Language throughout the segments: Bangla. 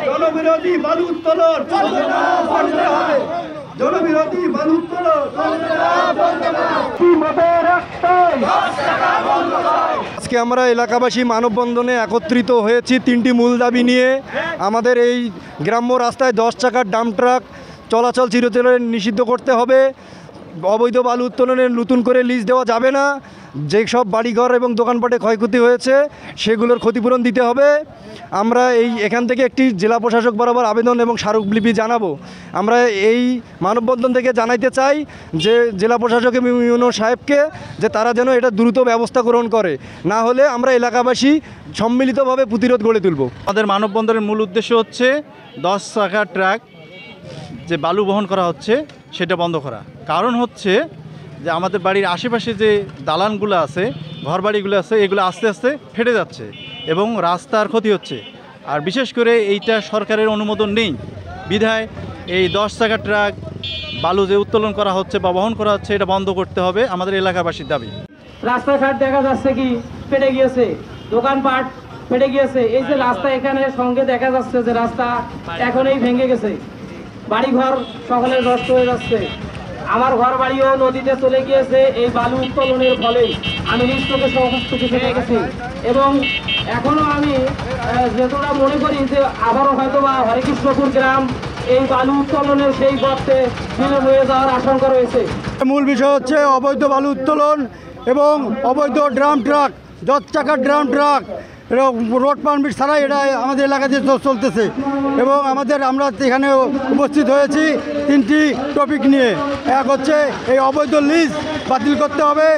জনবিরোধী বালু উত্তোলন জনবিরোধী বালু উত্তোলন। আজকে আমরা এলাকাবাসী মানববন্ধনে একত্রিত হয়েছি তিনটি মূল দাবি নিয়ে। আমাদের এই গ্রাম্য রাস্তায় 10 চাকার ডাম্প ট্রাক চলাচল চিরতরে নিষিদ্ধ করতে হবে। অবৈধ বালু উত্তোলনের নতুন করে লিজ দেওয়া যাবে না। যেসব বাড়িঘর এবং দোকানপাটে ক্ষয়ক্ষতি হয়েছে সেগুলোর ক্ষতিপূরণ দিতে হবে। আমরা এখান থেকে একটি জেলা প্রশাসক বরাবর আবেদন এবং স্মারকলিপি জানাবো। আমরা এই মানববন্ধন থেকে জানাইতে চাই যে জেলা প্রশাসক এবং ইউনো সাহেবকে যে তারা যেন এটা দ্রুত ব্যবস্থা গ্রহণ করে, না হলে আমরা এলাকাবাসী সম্মিলিতভাবে প্রতিরোধ গড়ে তুলব। আমাদের মানববন্ধনের মূল উদ্দেশ্য হচ্ছে 10 চাকার ট্রাক যে বালু বহন করা হচ্ছে সেটা বন্ধ করা। কারণ হচ্ছে যে আমাদের বাড়ির আশেপাশে যে দালানগুলো আছে, ঘরবাড়িগুলো আছে, এগুলো আস্তে আস্তে ফেটে যাচ্ছে এবং রাস্তার ক্ষতি হচ্ছে। আর বিশেষ করে এইটা সরকারের অনুমোদন নেই বিধায় এই 10 চাকার ট্রাক বালু যে উত্তোলন করা হচ্ছে বা বহন করা হচ্ছে এটা বন্ধ করতে হবে আমাদের এলাকাবাসীর দাবি। রাস্তাঘাট দেখা যাচ্ছে কি ফেটে গিয়েছে, দোকানপাট ফেটে গিয়েছে। এই যে রাস্তা এখানে সঙ্গে দেখা যাচ্ছে যে রাস্তা এখনই ভেঙে গেছে, বাড়িঘর সকলের নষ্ট হয়ে যাচ্ছে। আমার ঘর বাড়িও নদীতে চলে গিয়েছে এই বালু উত্তোলনের ফলে। আমি নিশ্চয়ই সমস্ত কিছু দেখেছি এবং এখনো আমি যেটা মনে করি যে আবারও হয়তো বা হরেকৃষ্ণপুর গ্রাম এই বালু উত্তোলনের সেই গর্তে বিলীন হয়ে যাওয়ার আশঙ্কা রয়েছে। মূল বিষয় হচ্ছে অবৈধ বালু উত্তোলন এবং অবৈধ ড্রাম ট্রাক, 10 চাকার ড্রাম ট্রাক রোড পারমিট ছাড়াই এটা আমাদের এলাকাতে চলতেছে। এবং আমরা এখানে উপস্থিত হয়েছি তিনটি টপিক নিয়ে। এক হচ্ছে এই অবৈধ লিজ বাতিল করতে হবে,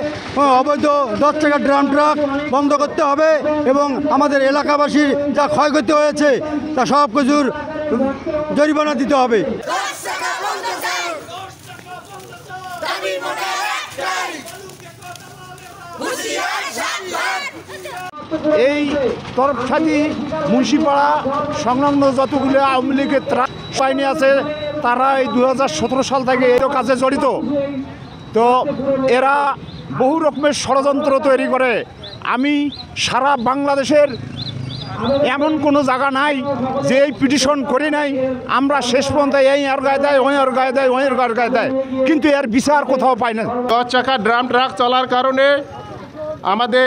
অবৈধ 10 চাকার ড্রাম ট্রাক বন্ধ করতে হবে এবং আমাদের এলাকাবাসীর যা ক্ষয়ক্ষতি হয়েছে তা সব কিছুর জরিমানা দিতে হবে। এই তরফসাদি মুন্সিপাড়া সংলগ্ন যতগুলো আওয়ামী লীগের ত্রাণ বাহিনী আছে তারা এই 2017 সাল থেকে এই কাজে জড়িত। তো এরা বহু রকমের ষড়যন্ত্র তৈরি করে। আমি সারা বাংলাদেশের এমন কোনো জায়গা নাই যে এই পিটিশন করি নাই। আমরা শেষ পর্যন্ত এই আর গায়ে দেয়, ওই আর গায়ে দেয়, ওই আর গায়ে দেয়, কিন্তু এর বিচার কোথাও পাই না। 10 চাকা ড্রাম ট্রাক চলার কারণে আমাদের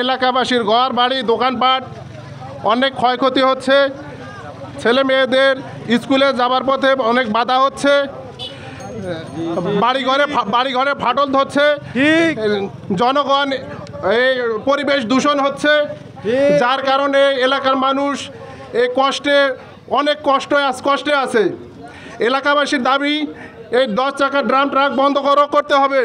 এলাকাবাসীর ঘর বাড়ি দোকানপাট অনেক ক্ষয়ক্ষতি হচ্ছে। ছেলে মেয়েদের স্কুলে যাবার পথে অনেক বাধা হচ্ছে, বাড়িঘরে ফাটল ধরছে, জনগণ এই পরিবেশ দূষণ হচ্ছে, যার কারণে এলাকার মানুষ এই অনেক কষ্টে আছে। এলাকাবাসীর দাবি এই 10 চাকার ড্রাম ট্রাক বন্ধ করতে হবে।